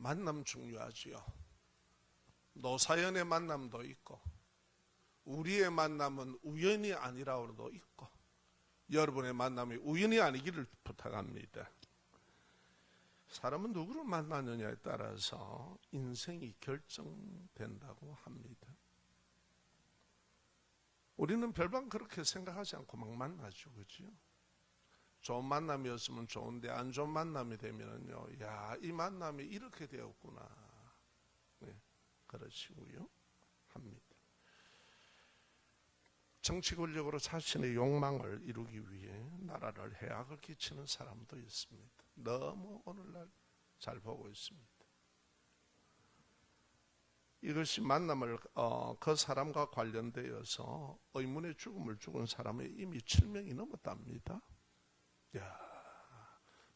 만남 중요하지요. 노사연의 만남도 있고 우리의 만남은 우연이 아니라고도 있고 여러분의 만남이 우연이 아니기를 부탁합니다. 사람은 누구를 만나느냐에 따라서 인생이 결정된다고 합니다. 우리는 별반 그렇게 생각하지 않고 막 만나죠, 그죠? 좋은 만남이었으면 좋은데 안 좋은 만남이 되면은요, 야, 이 만남이 이렇게 되었구나. 네, 그러시고요, 합니다. 정치 권력으로 자신의 욕망을 이루기 위해 나라를 해악을 끼치는 사람도 있습니다. 너무 오늘날 잘 보고 있습니다. 이것이 만남을 그 사람과 관련되어서 의문의 죽음을 죽은 사람이 이미 7명이 넘었답니다. 야,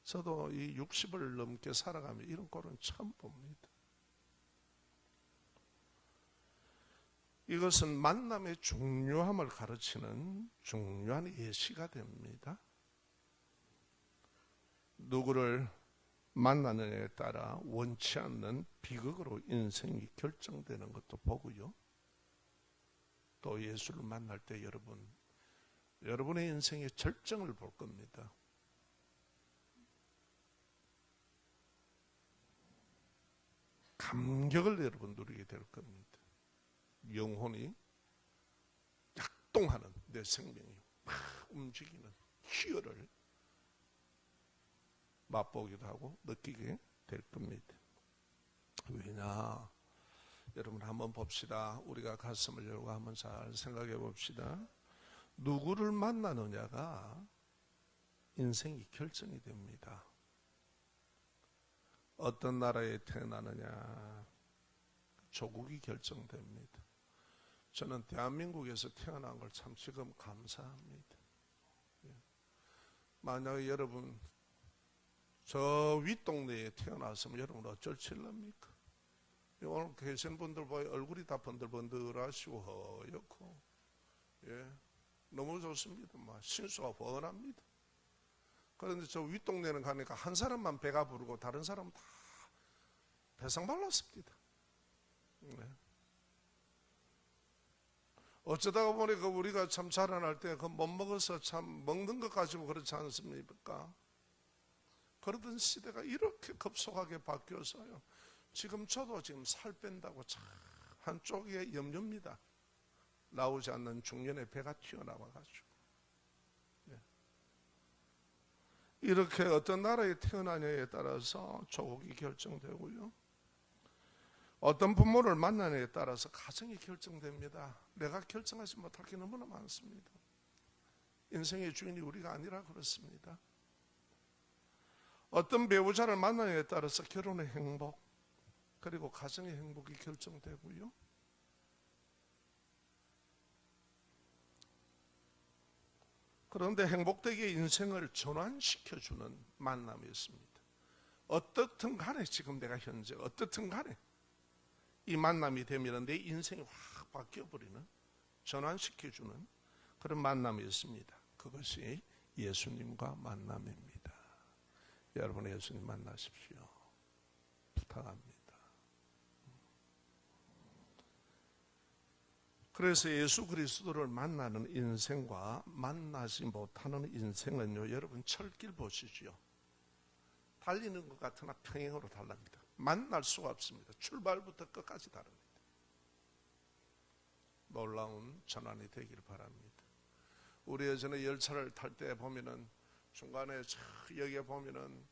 저도 이 60을 넘게 살아가며 이런 꼴은 처음 봅니다. 이것은 만남의 중요함을 가르치는 중요한 예시가 됩니다. 누구를 만나느냐에 따라 원치 않는 비극으로 인생이 결정되는 것도 보고요. 또 예수를 만날 때 여러분의 인생의 절정을 볼 겁니다. 감격을 여러분 누리게 될 겁니다. 영혼이 약동하는 내 생명이 막 움직이는 희열을 맛보기도 하고 느끼게 될 겁니다. 왜냐? 여러분 한번 봅시다. 우리가 가슴을 열고 한번 잘 생각해 봅시다. 누구를 만나느냐가 인생이 결정이 됩니다. 어떤 나라에 태어나느냐, 조국이 결정됩니다. 저는 대한민국에서 태어난 걸 참 지금 감사합니다. 만약에 여러분 저 윗동네에 태어났으면 여러분 어쩔 칠랍니까? 오늘 계신 분들 보여 얼굴이 다 번들번들하시고 허옇고, 예, 너무 좋습니다. 막 신수가 훤합니다. 그런데 저 윗동네는 가니까 한 사람만 배가 부르고 다른 사람은 다 배상 발랐습니다. 네. 어쩌다가 보니까 우리가 참 자라날 때 그 못 먹어서 참 먹는 것 가지고 그렇지 않습니까? 그러던 시대가 이렇게 급속하게 바뀌어서요. 지금 저도 지금 살 뺀다고 참 한쪽에 염려입니다. 나오지 않는 중년의 배가 튀어나와가지고. 네. 이렇게 어떤 나라에 태어나냐에 따라서 조국이 결정되고요. 어떤 부모를 만나냐에 따라서 가정이 결정됩니다. 내가 결정하지 못할 게 너무나 많습니다. 인생의 주인이 우리가 아니라 그렇습니다. 어떤 배우자를 만나냐에 따라서 결혼의 행복, 그리고 가정의 행복이 결정되고요. 그런데 행복되게 인생을 전환시켜주는 만남이 있습니다. 어떻든 간에 지금 내가 현재 어떻든 간에 이 만남이 되면 내 인생이 확 바뀌어버리는, 전환시켜주는 그런 만남이 있습니다. 그것이 예수님과 만남입니다. 여러분 예수님 만나십시오. 부탁합니다. 그래서 예수 그리스도를 만나는 인생과 만나지 못하는 인생은요, 여러분 철길 보시죠. 달리는 것 같으나 평행으로 달랍니다. 만날 수가 없습니다. 출발부터 끝까지 다릅니다. 놀라운 전환이 되기를 바랍니다. 우리 예전에 열차를 탈 때 보면은 중간에 여기에 보면은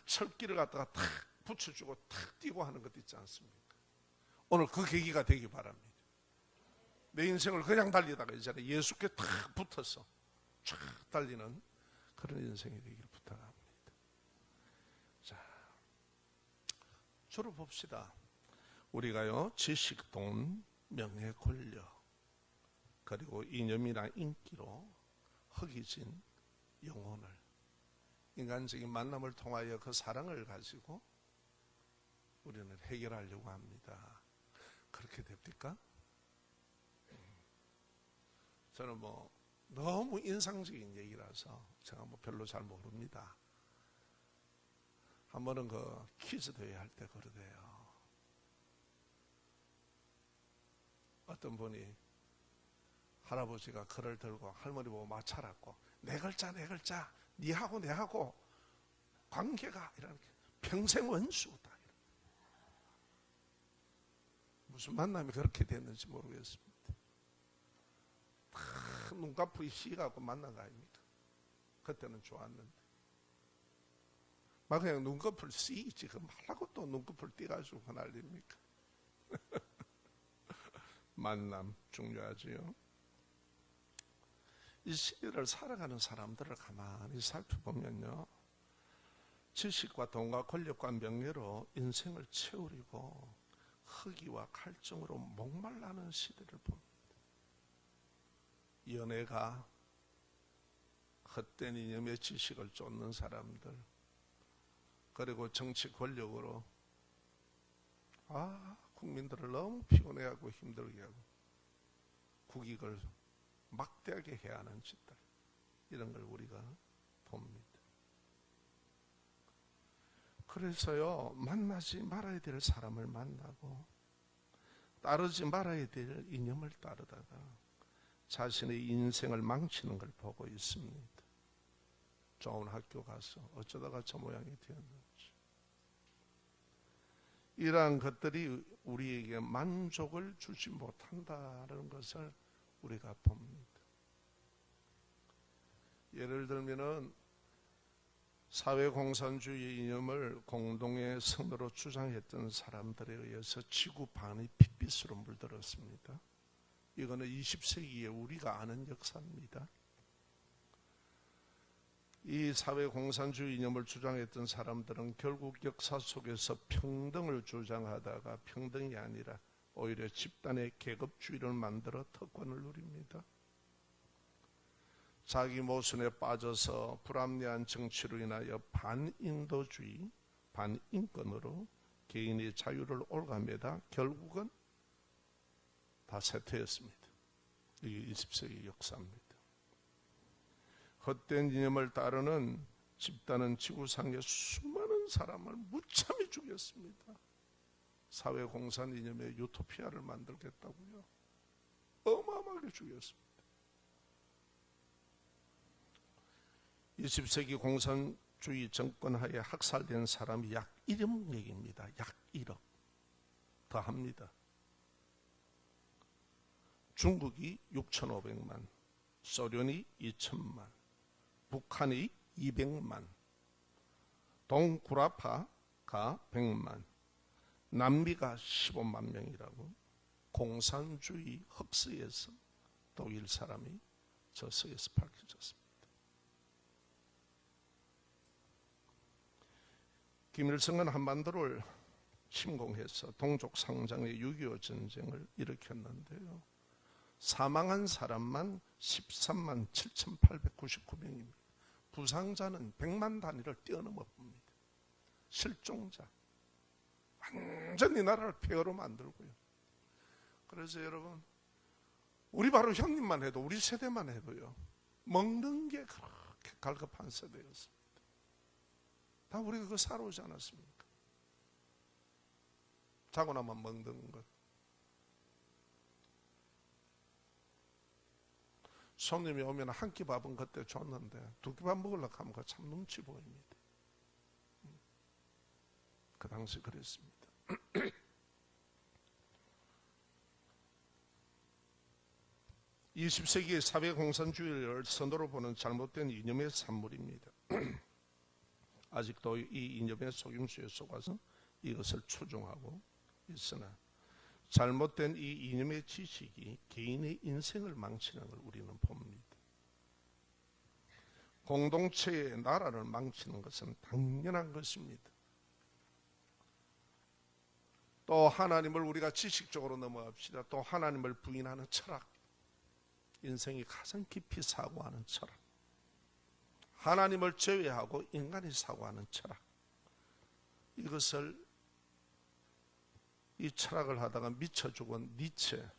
철길을 갖다가 탁 붙여주고 탁 뛰고 하는 것도 있지 않습니까? 오늘 그 계기가 되기 바랍니다. 내 인생을 그냥 달리다가 이제는 예수께 탁 붙어서 쫙 달리는 그런 인생이 되기를 부탁합니다. 자, 주로 봅시다. 우리가요, 지식, 돈, 명예, 권력, 그리고 이념이나 인기로 허기진 영혼을, 인간적인 만남을 통하여 그 사랑을 가지고 우리는 해결하려고 합니다. 그렇게 됩니까? 저는 너무 인상적인 얘기라서 제가 별로 잘 모릅니다. 한 번은 그 퀴즈 대회 할 때 그러대요. 어떤 분이 할아버지가 글을 들고 할머니 보고 맞춰놨고, 내 글자 내 글자, 니하고 내하고 관계가 이렇게 평생 원수다. 무슨 만남이 그렇게 됐는지 모르겠습니다. 다 눈꺼풀이 휘가고 만난 거 아닙니까? 그때는 좋았는데 막 그냥 눈꺼풀 씌이지 그 말라고 또 눈꺼풀 띄가지고 그 난립니까? 만남 중요하지요. 이 시대를 살아가는 사람들을 가만히 살펴보면요, 지식과 돈과 권력과 명예로 인생을 채우려고 허기와 갈증으로 목말라는 시대를 봅니다. 연애가 헛된 이념의 지식을 쫓는 사람들, 그리고 정치 권력으로 국민들을 너무 피곤해하고 힘들게 하고 국익을 막대하게 해야 하는 짓들, 이런 걸 우리가 봅니다. 그래서요, 만나지 말아야 될 사람을 만나고 따르지 말아야 될 이념을 따르다가 자신의 인생을 망치는 걸 보고 있습니다. 좋은 학교 가서 어쩌다가 저 모양이 되었는지. 이러한 것들이 우리에게 만족을 주지 못한다는 것을 우리가 봅니다. 예를 들면은 사회공산주의 이념을 공동의 선으로 주장했던 사람들에 의해서 지구 반이 핏빛으로 물들었습니다. 이거는 20세기에 우리가 아는 역사입니다. 이 사회공산주의 이념을 주장했던 사람들은 결국 역사 속에서 평등을 주장하다가 평등이 아니라 오히려 집단의 계급주의를 만들어 특권을 누립니다. 자기 모순에 빠져서 불합리한 정치로 인하여 반인도주의, 반인권으로 개인의 자유를 올가매다 결국은 다 쇠퇴했습니다. 이게 20세기 역사입니다. 헛된 이념을 따르는 집단은 지구상의 수많은 사람을 무참히 죽였습니다. 사회공산 이념의 유토피아를 만들겠다고요. 어마어마하게 죽였습니다. 20세기 공산주의 정권 하에 학살된 사람이 약 1억 명입니다. 약 1억. 더 합니다. 중국이 6,500만, 소련이 2,000만, 북한이 200만, 동구라파가 100만, 남미가 15만 명이라고 공산주의 흑서에서 독일 사람이 저 서에서 밝혀졌습니다. 김일성은 한반도를 침공해서 동족 상장의 6.25 전쟁을 일으켰는데요. 사망한 사람만 13만 7,899명입니다. 부상자는 100만 단위를 뛰어넘어 봅니다. 실종자. 완전히 나라를 폐허로 만들고요. 그래서 여러분, 우리 바로 형님만 해도, 우리 세대만 해도요, 먹는 게 그렇게 갈급한 세대였습니다. 다 우리가 그거 살아오지 않았습니까? 자고 나면 먹는 것. 손님이 오면 한 끼 밥은 그때 줬는데 두 끼 밥 먹으려고 하면 그거 참 눈치 보입니다. 그 당시 그랬습니다. (20세기의) 사회공산주의를 선도로 보는 잘못된 이념의 산물입니다. 아직도 이 이념의 속임수에 속아서 이것을 추종하고 있으나 잘못된 이 이념의 지식이 개인의 인생을 망치는 걸 우리는 봅니다. 공동체의 나라를 망치는 것은 당연한 것입니다. 또 하나님을 우리가 지식적으로 넘어갑시다. 또 하나님을 부인하는 철학, 인생이 가장 깊이 사고하는 철학, 하나님을 제외하고 인간이 사고하는 철학, 이 철학을 하다가 미쳐 죽은 니체,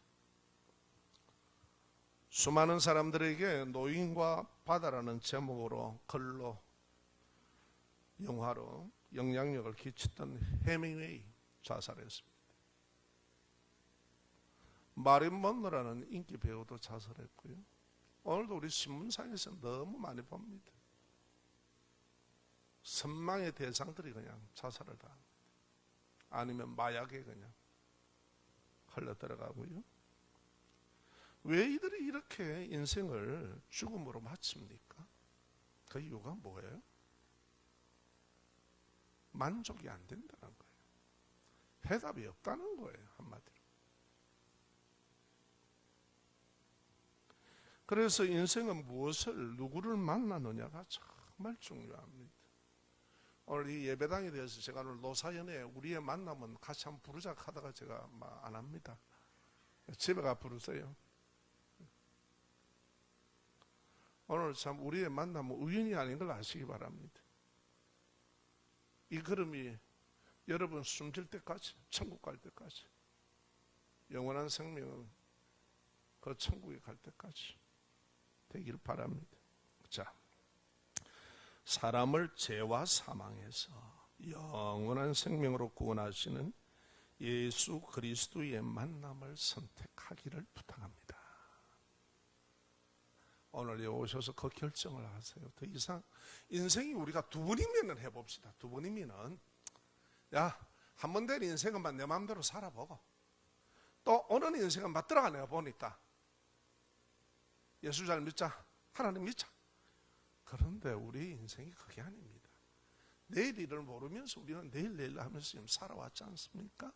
수많은 사람들에게 노인과 바다라는 제목으로 글로, 영화로 영향력을 끼쳤던 해밍웨이 자살했습니다. 마릴린 먼로라는 인기 배우도 자살했고요. 오늘도 우리 신문상에서 너무 많이 봅니다. 선망의 대상들이 그냥 자살을 당합니다. 아니면 마약에 그냥 흘러 들어가고요. 왜 이들이 이렇게 인생을 죽음으로 마칩니까? 그 이유가 뭐예요? 만족이 안 된다는 거예요. 해답이 없다는 거예요, 한마디로. 그래서 인생은 무엇을, 누구를 만나느냐가 정말 중요합니다. 오늘 이 예배당에 대해서 제가 오늘 노사연에 우리의 만남은 같이 한번 부르자 하다가 제가 안 합니다. 집에 가 부르세요. 오늘 참 우리의 만남은 우연이 아닌 걸 아시기 바랍니다. 이 걸음이 여러분 숨질 때까지, 천국 갈 때까지, 영원한 생명은 그 천국에 갈 때까지 되기를 바랍니다. 자, 사람을 죄와 사망에서 영원한 생명으로 구원하시는 예수 그리스도의 만남을 선택하기를 부탁합니다. 오늘 오셔서 그 결정을 하세요. 더 이상 인생이 우리가 두 번이면 해봅시다. 두 번이면은 한 번 된 인생은 내 마음대로 살아보고 또 오는 인생은 맞들어가 내가 보니까 예수 잘 믿자, 하나님 믿자. 그런데 우리 인생이 그게 아닙니다. 내일 일을 모르면서 우리는 내일 하면서 지금 살아왔지 않습니까?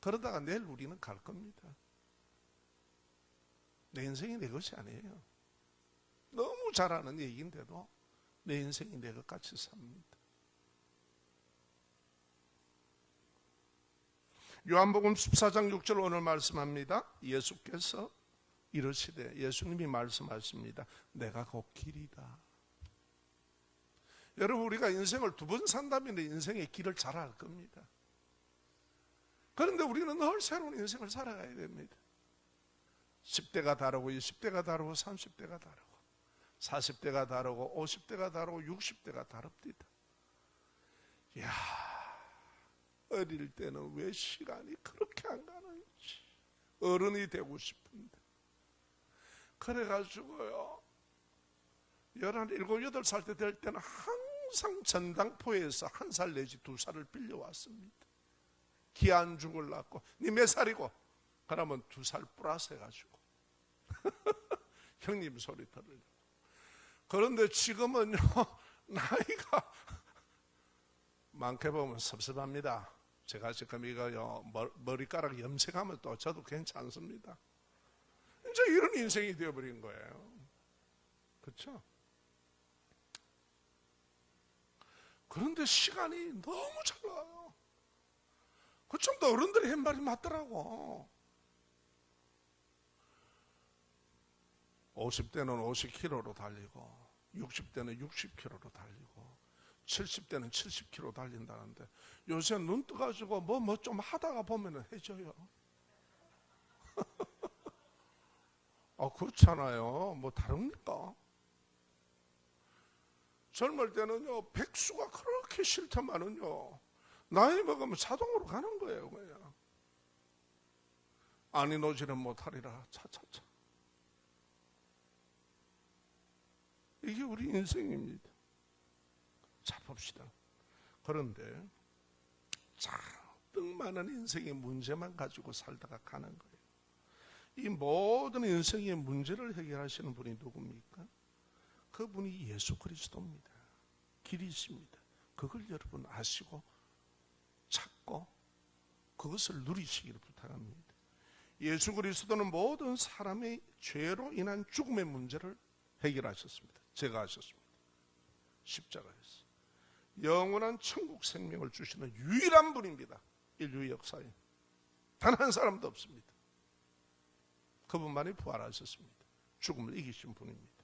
그러다가 내일 우리는 갈 겁니다. 내 인생이 내 것이 아니에요. 너무 잘하는 얘기인데도 내 인생이 내 것 같이 삽니다. 요한복음 14장 6절 오늘 말씀합니다. 예수께서 이르시되, 예수님이 말씀하십니다. 내가 곧 길이다. 여러분, 우리가 인생을 두 번 산다면 인생의 길을 잘 알 겁니다. 그런데 우리는 늘 새로운 인생을 살아가야 됩니다. 10대가 다르고 20대가 다르고 30대가 다르고 40대가 다르고 50대가 다르고 60대가 다릅니다. 이야, 어릴 때는 왜 시간이 그렇게 안 가는지 어른이 되고 싶은데 그래가지고요 11, 7, 8살 때 될 때는 항상 전당포에서 1살 내지 2살을 빌려왔습니다. 기 안 죽을라고. 니 몇 살이고? 그러면 2살 플러스 해가지고 형님 소리 들으려고. 그런데 지금은요 나이가 많게 보면 섭섭합니다. 제가 지금 이거요 머리카락 염색하면 또 저도 괜찮습니다. 이제 이런 인생이 되어버린 거예요. 그렇죠? 그런데 시간이 너무 잘 가요. 그좀 더 어른들이 한 말이 맞더라고. 50대는 50km로 달리고 60대는 60km로 달리고 70대는 70km 달린다는데 요새 눈 떠가지고 뭐 좀 하다가 보면은 해져요. 그렇잖아요. 뭐 다릅니까? 젊을 때는요 백수가 그렇게 싫다마는요 나이 먹으면 자동으로 가는 거예요. 그냥 아니 노지는 못하리라 차차차. 이게 우리 인생입니다. 자 봅시다. 그런데 잔뜩 많은 인생의 문제만 가지고 살다가 가는 거예요. 이 모든 인생의 문제를 해결하시는 분이 누굽니까? 그분이 예수 그리스도입니다. 길이십니다. 그걸 여러분 아시고 찾고 그것을 누리시기를 부탁합니다. 예수 그리스도는 모든 사람의 죄로 인한 죽음의 문제를 해결하셨습니다. 제가 하셨습니다. 십자가에서 영원한 천국 생명을 주시는 유일한 분입니다. 인류 역사에 단 한 사람도 없습니다. 그분만이 부활하셨습니다. 죽음을 이기신 분입니다.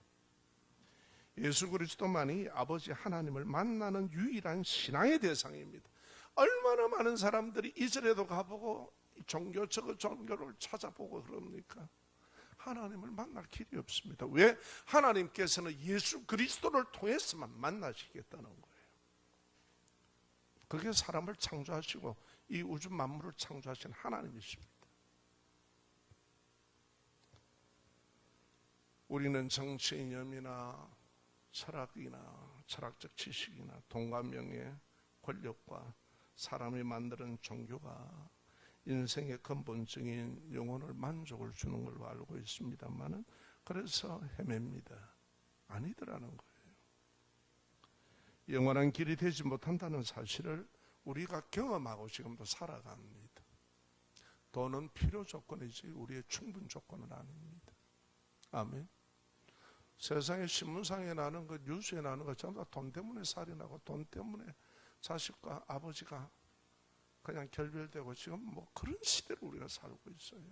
예수 그리스도만이 아버지 하나님을 만나는 유일한 신앙의 대상입니다. 얼마나 많은 사람들이 이절에도 가보고 종교 저거 종교를 찾아보고 그럽니까? 하나님을 만날 길이 없습니다. 왜? 하나님께서는 예수 그리스도를 통해서만 만나시겠다는 거예요. 그게 사람을 창조하시고 이 우주 만물을 창조하신 하나님이십니다. 우리는 정치 이념이나 철학이나 철학적 지식이나 돈과 명예, 권력과 사람이 만드는 종교가 인생의 근본적인 영혼을 만족을 주는 걸로 알고 있습니다만은 그래서 헤맵니다. 아니더라는 거예요. 영원한 길이 되지 못한다는 사실을 우리가 경험하고 지금도 살아갑니다. 돈은 필요 조건이지 우리의 충분 조건은 아닙니다. 아멘. 세상에 신문상에 나는 것, 뉴스에 나는 것 전부 다 돈 때문에 살인하고 돈 때문에 자식과 아버지가 그냥 결별되고 지금 뭐 그런 시대를 우리가 살고 있어요.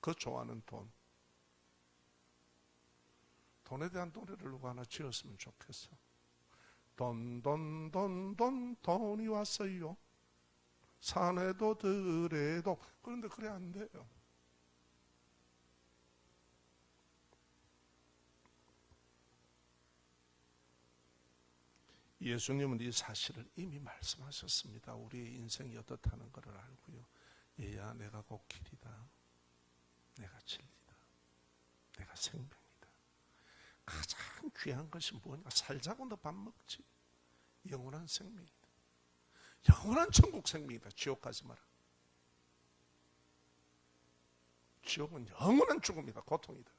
그 좋아하는 돈. 돈에 대한 노래를 누가 하나 지었으면 좋겠어. 돈이 왔어요. 산에도 들에도. 그런데 그래 안 돼요. 예수님은 이 사실을 이미 말씀하셨습니다. 우리의 인생이 어떻다는 것을 알고요. 얘야, 내가 곧 길이다. 내가 진리다. 내가 생명이다. 가장 귀한 것이 뭐냐? 살자고 너 밥 먹지. 영원한 생명이다. 영원한 천국 생명이다. 지옥 가지 마라. 지옥은 영원한 죽음이다. 고통이다.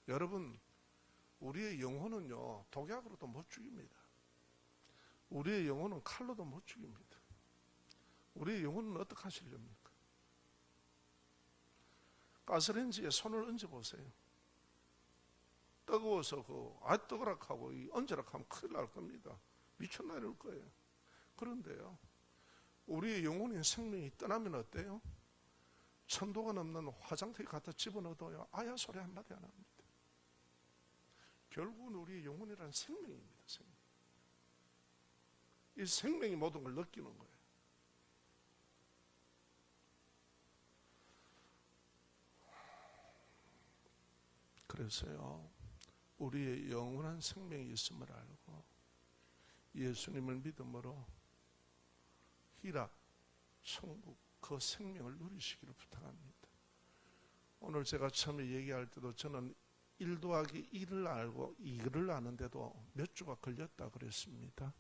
여러분, 우리의 영혼은요, 독약으로도 못 죽입니다. 우리의 영혼은 칼로도 못 죽입니다. 우리의 영혼은 어떻게 하시렵니까? 가스레인지에 손을 얹어보세요. 뜨거워서 뜨거락 하고 얹으락 하면 큰일 날 겁니다. 미쳐나릴 거예요. 그런데요, 우리의 영혼인 생명이 떠나면 어때요? 천도가 넘는 화장터에 갖다 집어넣어도요, 아야 소리 한마디 안 합니다. 결국은 우리의 영혼이란 생명입니다. 생명. 이 생명이 모든 걸 느끼는 거예요. 그래서요, 우리의 영원한 생명이 있음을 알고 예수님을 믿음으로 희락, 천국, 그 생명을 누리시기를 부탁합니다. 오늘 제가 처음에 얘기할 때도 저는 1 더하기 1을 알고 2를 아는데도 몇 주가 걸렸다 그랬습니다.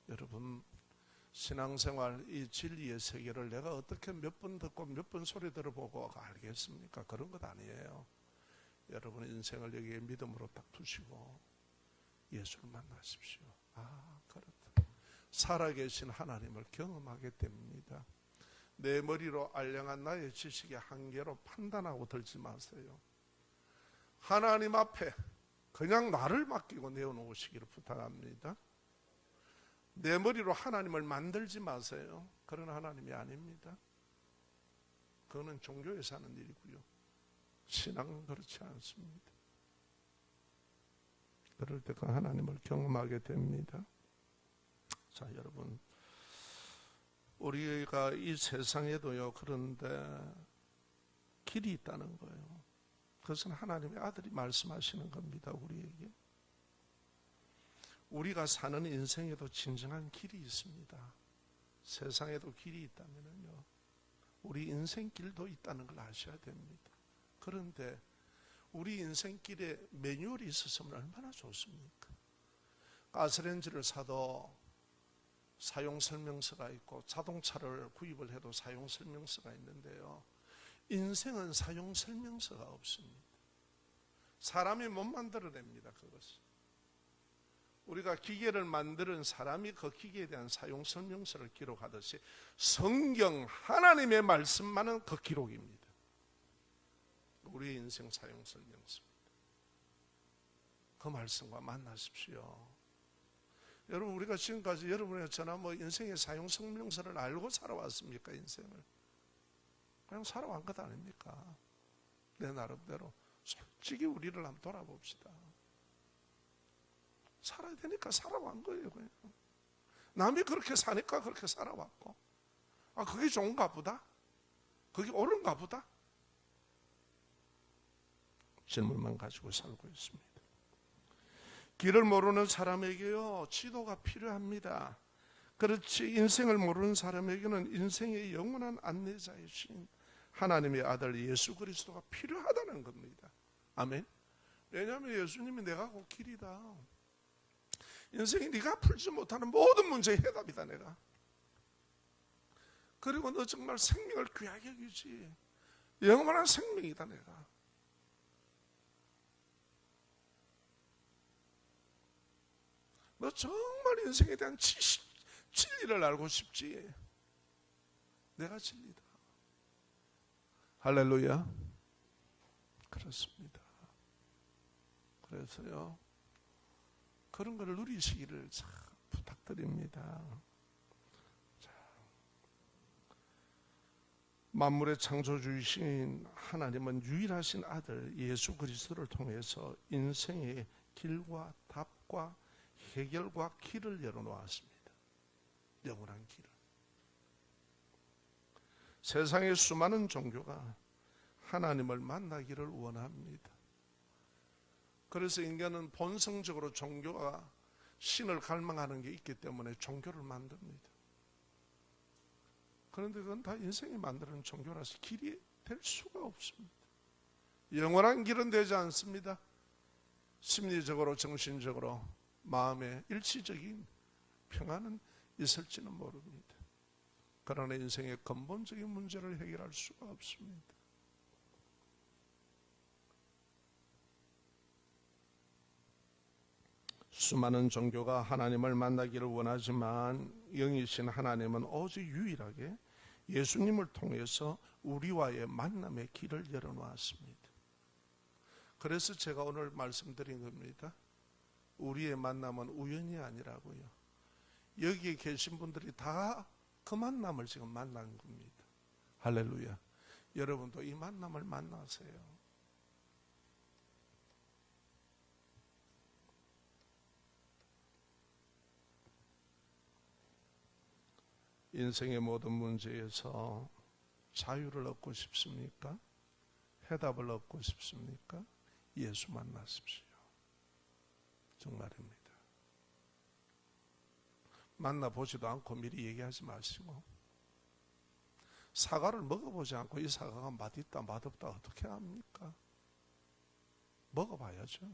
여러분, 신앙생활 이 진리의 세계를 내가 어떻게 몇 번 듣고 몇 번 소리 들어보고 알겠습니까? 그런 것 아니에요. 여러분 인생을 여기에 믿음으로 딱 두시고 예수를 만나십시오. 아, 그렇다. 살아계신 하나님을 경험하게 됩니다. 내 머리로 알량한 나의 지식의 한계로 판단하고 들지 마세요. 하나님 앞에 그냥 나를 맡기고 내어놓으시기를 부탁합니다. 내 머리로 하나님을 만들지 마세요. 그런 하나님이 아닙니다. 그거는 종교에서 하는 일이고요. 신앙은 그렇지 않습니다. 그럴 때 그 하나님을 경험하게 됩니다. 자, 여러분, 우리가 이 세상에도요, 그런데 길이 있다는 거예요. 그것은 하나님의 아들이 말씀하시는 겁니다. 우리에게. 우리가 사는 인생에도 진정한 길이 있습니다. 세상에도 길이 있다면요, 우리 인생길도 있다는 걸 아셔야 됩니다. 그런데 우리 인생길에 매뉴얼이 있었으면 얼마나 좋습니까? 가스레인지를 사도 사용설명서가 있고 자동차를 구입을 해도 사용설명서가 있는데요, 인생은 사용설명서가 없습니다. 사람이 못 만들어냅니다. 그것을. 우리가 기계를 만드는 사람이 그 기계에 대한 사용설명서를 기록하듯이 성경 하나님의 말씀만은 그 기록입니다. 우리의 인생 사용설명서입니다. 그 말씀과 만나십시오. 여러분, 우리가 지금까지 여러분의 저나 인생의 사용설명서를 알고 살아왔습니까? 인생을 그냥 살아온 것 아닙니까? 내 나름대로 솔직히 우리를 한번 돌아봅시다. 살아야 되니까 살아온 거예요. 그냥. 남이 그렇게 사니까 그렇게 살아왔고, 아, 그게 좋은가 보다? 그게 옳은가 보다? 질문만 가지고 살고 있습니다. 길을 모르는 사람에게요, 지도가 필요합니다. 그렇지, 인생을 모르는 사람에게는 인생의 영원한 안내자이신 하나님의 아들 예수 그리스도가 필요하다는 겁니다. 아멘. 왜냐하면 예수님이 내가 곧 길이다. 인생이 네가 풀지 못하는 모든 문제의 해답이다 내가. 그리고 너 정말 생명을 귀하게 여기지. 영원한 생명이다 내가. 너 정말 인생에 대한 진리를 알고 싶지. 내가 진리다. 할렐루야. 그렇습니다. 그래서요, 그런 걸 누리시기를 참 부탁드립니다. 자, 만물의 창조주이신 하나님은 유일하신 아들 예수 그리스도를 통해서 인생의 길과 답과 해결과 길을 열어놓았습니다. 영원한 길을. 세상의 수많은 종교가 하나님을 만나기를 원합니다. 그래서 인간은 본성적으로 종교가 신을 갈망하는 게 있기 때문에 종교를 만듭니다. 그런데 그건 다 인생이 만드는 종교라서 길이 될 수가 없습니다. 영원한 길은 되지 않습니다. 심리적으로, 정신적으로, 마음의 일시적인 평안은 있을지는 모릅니다. 그러나 인생의 근본적인 문제를 해결할 수가 없습니다. 수많은 종교가 하나님을 만나기를 원하지만 영이신 하나님은 오직 유일하게 예수님을 통해서 우리와의 만남의 길을 열어놓았습니다. 그래서 제가 오늘 말씀드린 겁니다. 우리의 만남은 우연이 아니라고요. 여기에 계신 분들이 다 그 만남을 지금 만난 겁니다. 할렐루야. 여러분도 이 만남을 만나세요. 인생의 모든 문제에서 자유를 얻고 싶습니까? 해답을 얻고 싶습니까? 예수 만나십시오. 정말입니다. 만나보지도 않고 미리 얘기하지 마시고, 사과를 먹어보지 않고 이 사과가 맛있다 맛없다 어떻게 합니까? 먹어봐야죠.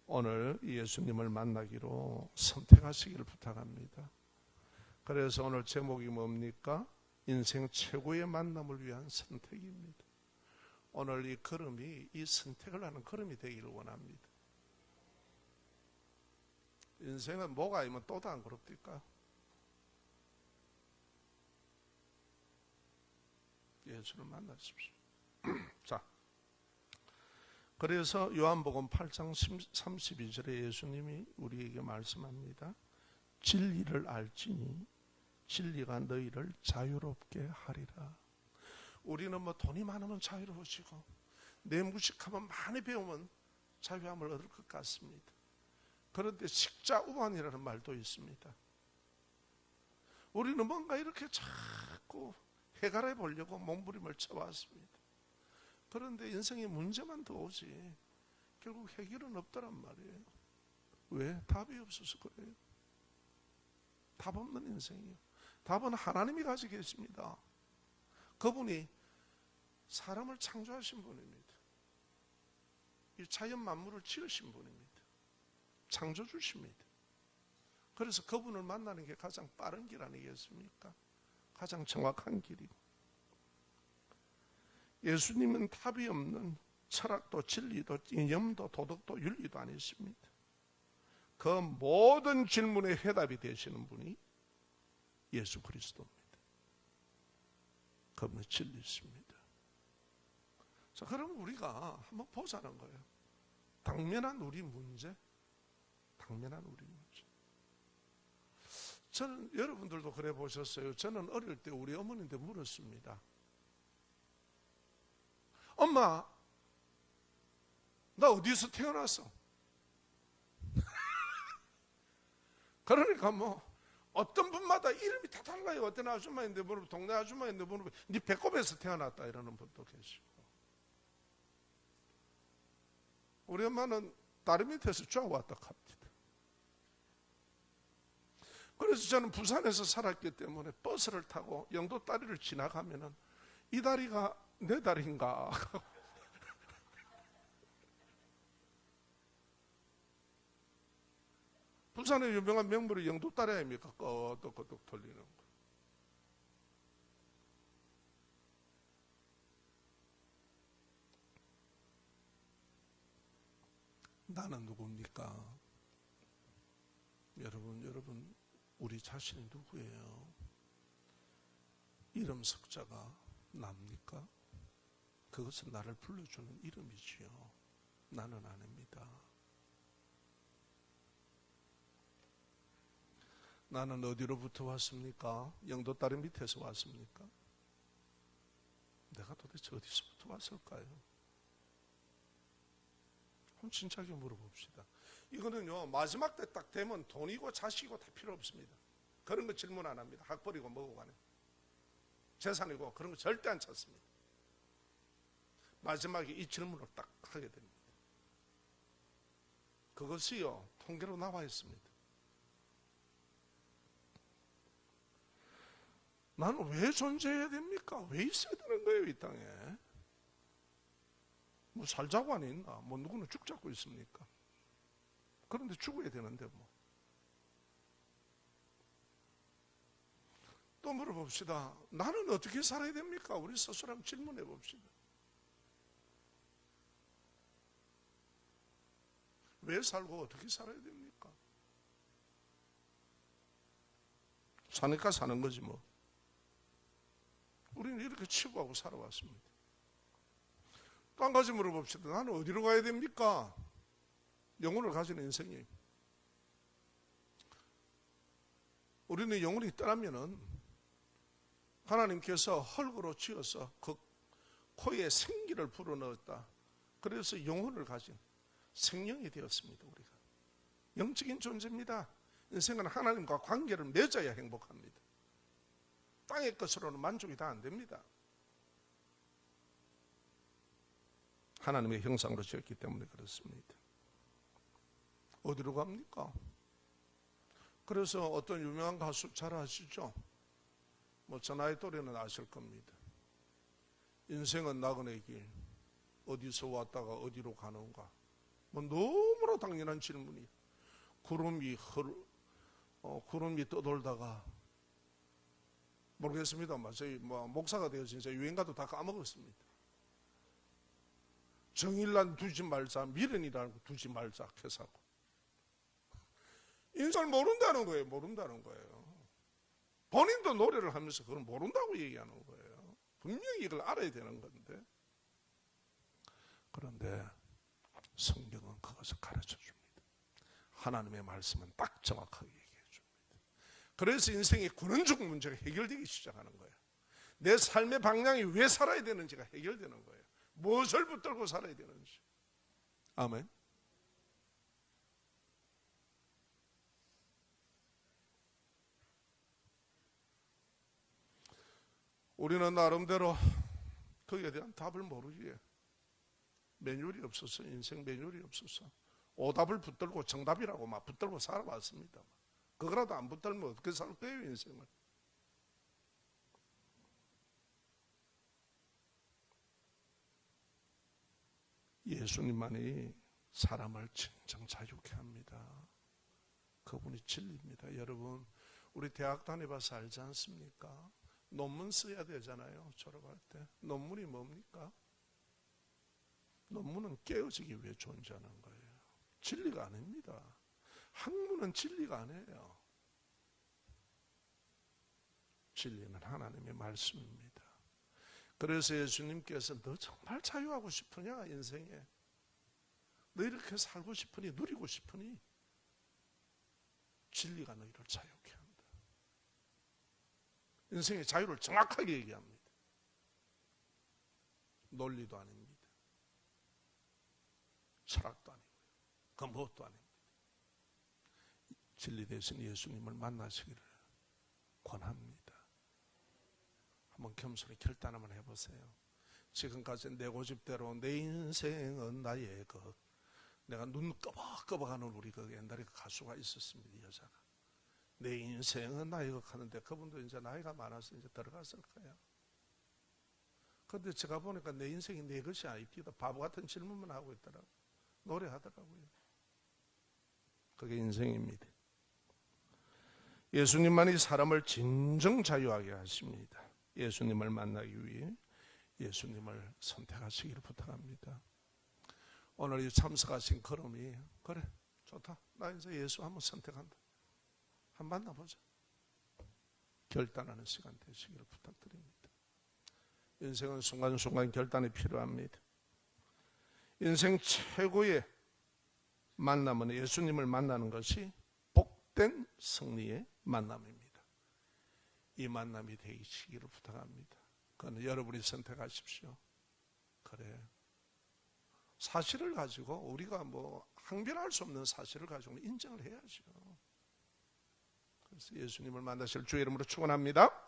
오늘 예수님을 만나기로 선택하시기를 부탁합니다. 그래서 오늘 제목이 뭡니까? 인생 최고의 만남을 위한 선택입니다. 오늘 이 걸음이 이 선택을 하는 걸음이 되기를 원합니다. 인생은 뭐가 아니면 또도 안 그렇습니까? 예수를 만나십시오. 자, 그래서 요한복음 8장 32절에 예수님이 우리에게 말씀합니다. 진리를 알지니 진리가 너희를 자유롭게 하리라. 우리는 뭐 돈이 많으면 자유로워지고 내무식하면 많이 배우면 자유함을 얻을 것 같습니다. 그런데 식자우환이라는 말도 있습니다. 우리는 뭔가 이렇게 자꾸 해결해 보려고 몸부림을 쳐왔습니다. 그런데 인생에 문제만 더 오지 결국 해결은 없더란 말이에요. 왜? 답이 없어서 그래요. 답 없는 인생이에요. 답은 하나님이 가지고 계십니다. 그분이 사람을 창조하신 분입니다. 이 자연 만물을 지으신 분입니다. 창조주십니다. 그래서 그분을 만나는 게 가장 빠른 길 아니겠습니까? 가장 정확한 길이고, 예수님은 답이 없는 철학도 진리도 이념도 도덕도 윤리도 아니십니다. 그 모든 질문의 해답이 되시는 분이 예수 그리스도입니다. 그분이 진리십니다. 자, 그럼 우리가 한번 보자는 거예요. 당면한 우리 문제, 당면한 우리 문제. 저는 여러분들도 그래 보셨어요. 저는 어릴 때 우리 어머니한테 물었습니다. 엄마, 나 어디서 태어났어? 그러니까 뭐 어떤 분마다 이름이 다 달라요. 어떤 아줌마인데 물어보고 동네 아줌마인데 물어보고 네 배꼽에서 태어났다 이러는 분도 계시고, 우리 엄마는 다리 밑에서 쫙 왔다 갑니다. 그래서 저는 부산에서 살았기 때문에 버스를 타고 영도 다리를 지나가면은 이 다리가 내 다리인가? 부산의 유명한 명물이 영도 다리 아닙니까? 꺼덕꺼덕 돌리는 거. 나는 누굽니까? 여러분, 우리 자신이 누구예요? 이름 석자가 납니까? 그것은 나를 불러주는 이름이지요. 나는 아닙니다. 나는 어디로부터 왔습니까? 영도 다리 밑에서 왔습니까? 내가 도대체 어디서부터 왔을까요? 한번 진지하게 물어봅시다. 이거는요, 마지막 때 딱 되면 돈이고 자식이고 다 필요 없습니다. 그런 거 질문 안 합니다. 학벌이고 뭐고 간에 재산이고 그런 거 절대 안 찾습니다. 마지막에 이 질문을 딱 하게 됩니다. 그것이요, 통계로 나와 있습니다. 나는 왜 존재해야 됩니까? 왜 있어야 되는 거예요, 이 땅에? 뭐 살자고 안 있나? 뭐 누구는 죽자고 있습니까? 그런데 죽어야 되는데 뭐. 또 물어봅시다. 나는 어떻게 살아야 됩니까? 우리 스스로 한번 질문해 봅시다. 왜 살고 어떻게 살아야 됩니까? 사니까 사는 거지 뭐. 우리는 이렇게 치부하고 살아왔습니다. 또 한 가지 물어봅시다. 나는 어디로 가야 됩니까? 영혼을 가진 인생이. 우리는 영혼이 떠나면은 하나님께서 흙으로 지어서 그 코에 생기를 불어넣었다. 그래서 영혼을 가진 생명이 되었습니다. 우리가 영적인 존재입니다. 인생은 하나님과 관계를 맺어야 행복합니다. 땅의 것으로는 만족이 다 안 됩니다. 하나님의 형상으로 지었기 때문에 그렇습니다. 어디로 갑니까? 그래서 어떤 유명한 가수 잘 아시죠? 뭐 저 나이 또래는 아실 겁니다. 인생은 나그네 길, 어디서 왔다가 어디로 가는가? 뭐 너무나 당연한 질문이. 구름이 떠돌다가 모르겠습니다만 저희 뭐 목사가 되어 진짜 유행가도 다 까먹었습니다. 정일난 두지 말자, 미련이라고 두지 말자, 캐사고. 인생을 모른다는 거예요. 모른다는 거예요. 본인도 노래를 하면서 그걸 모른다고 얘기하는 거예요. 분명히 이걸 알아야 되는 건데. 그런데 성경은 그것을 가르쳐 줍니다. 하나님의 말씀은 딱 정확하게 얘기해 줍니다. 그래서 인생의 근원적 문제가 해결되기 시작하는 거예요. 내 삶의 방향이 왜 살아야 되는지가 해결되는 거예요. 무엇을 붙들고 살아야 되는지. 아멘. 우리는 나름대로 거기에 대한 답을 모르기에 매뉴얼이 없어서, 인생 매뉴얼이 없어서 오답을 붙들고 정답이라고 막 붙들고 살아왔습니다. 그거라도 안 붙들면 어떻게 살 거예요, 인생을? 예수님만이 사람을 진정 자유케 합니다. 그분이 진리입니다. 여러분, 우리 대학 다녀봐서 알지 않습니까? 논문 써야 되잖아요. 졸업할 때. 논문이 뭡니까? 논문은 깨어지기 위해 존재하는 거예요. 진리가 아닙니다. 학문은 진리가 아니에요. 진리는 하나님의 말씀입니다. 그래서 예수님께서 너 정말 자유하고 싶으냐 인생에? 너 이렇게 살고 싶으니, 누리고 싶으니 진리가 너희를 자유케 한다. 인생의 자유를 정확하게 얘기합니다. 논리도 아닙니다. 철학도 아니고요. 그 무엇도 아닙니다. 진리 대신 예수님을 만나시기를 권합니다. 한번 겸손히 결단 한번 해보세요. 지금까지 내 고집대로 내 인생은 나의 것, 내가 눈 꺼벅꺼벅하는 우리 그 옛날에 그 가수가 있었습니다. 여자가. 내 인생은 나이가 하는데 그분도 이제 나이가 많아서 이제 들어갔을 거야. 근데 제가 보니까 내 인생이 내 것이 아닙니다. 바보 같은 질문만 하고 있더라고요. 노래하더라고요. 그게 인생입니다. 예수님만이 사람을 진정 자유하게 하십니다. 예수님을 만나기 위해 예수님을 선택하시기를 부탁합니다. 오늘 이 참석하신 걸음이 그래 좋다. 나 이제 예수 한번 선택한다. 한번 만나보자. 결단하는 시간 되시기를 부탁드립니다. 인생은 순간순간 결단이 필요합니다. 인생 최고의 만남은 예수님을 만나는 것이 복된 승리의 만남입니다. 이 만남이 되시기를 부탁합니다. 그건 여러분이 선택하십시오. 그래. 사실을 가지고 우리가 뭐 항변할 수 없는 사실을 가지고 인정을 해야죠. 그래서 예수님을 만나실 주의 이름으로 축원합니다.